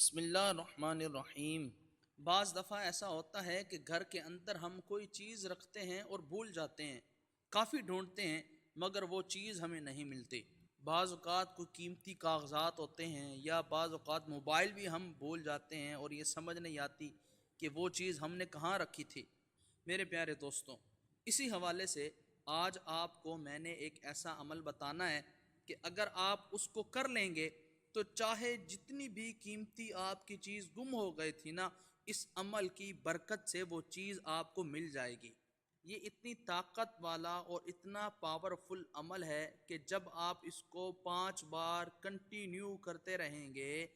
بسم اللہ الرحمن الرحیم۔ بعض دفعہ ایسا ہوتا ہے کہ گھر کے اندر ہم کوئی چیز رکھتے ہیں اور بھول جاتے ہیں، کافی ڈھونڈتے ہیں مگر وہ چیز ہمیں نہیں ملتی۔ بعض اوقات کوئی قیمتی کاغذات ہوتے ہیں یا بعض اوقات موبائل بھی ہم بھول جاتے ہیں اور یہ سمجھ نہیں آتی کہ وہ چیز ہم نے کہاں رکھی تھی۔ میرے پیارے دوستوں، اسی حوالے سے آج آپ کو میں نے ایک ایسا عمل بتانا ہے کہ اگر آپ اس کو کر لیں گے تو چاہے جتنی بھی قیمتی آپ کی چیز گم ہو گئی تھی نا، اس عمل کی برکت سے وہ چیز آپ کو مل جائے گی۔ یہ اتنی طاقت والا اور اتنا پاورفل عمل ہے کہ جب آپ اس کو 5 بار کنٹینیو کرتے رہیں گے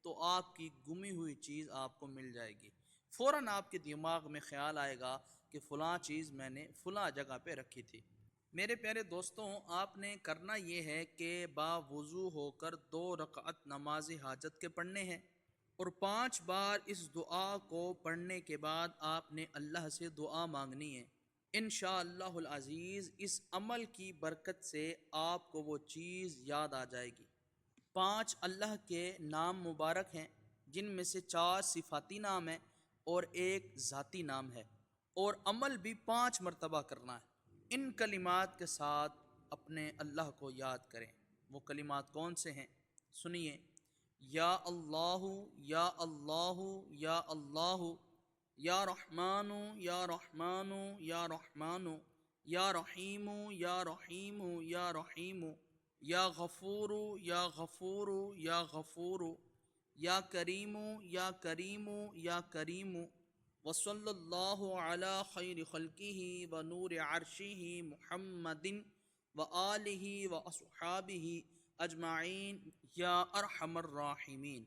تو آپ کی گمی ہوئی چیز آپ کو مل جائے گی۔ فوراً آپ کے دماغ میں خیال آئے گا کہ فلاں چیز میں نے فلاں جگہ پہ رکھی تھی۔ میرے پیارے دوستوں، آپ نے کرنا یہ ہے کہ باوضو ہو کر 2 رکعت نماز حاجت کے پڑھنے ہیں، اور 5 بار اس دعا کو پڑھنے کے بعد آپ نے اللہ سے دعا مانگنی ہے۔ انشاءاللہ العزیز اس عمل کی برکت سے آپ کو وہ چیز یاد آ جائے گی۔ 5 اللہ کے نام مبارک ہیں، جن میں سے 4 صفاتی نام ہیں اور ایک ذاتی نام ہے، اور عمل بھی 5 مرتبہ کرنا ہے۔ ان کلمات کے ساتھ اپنے اللہ کو یاد کریں۔ وہ کلمات کون سے ہیں؟ سنیے: یا اللہ، یا اللہ، یا اللہ، یا رحمان، یا رحمان، یا رحمان، یا رحیم، یا رحیم، یا رحیم، یا غفور، یا غفور، یا غفور، یا کریم، یا کریم، یا کریم، وصلی اللہ علی خیر خلقہ و نور عرشہ محمد و آلہ و اصحابہ اجمعین یا ارحم الراحمین۔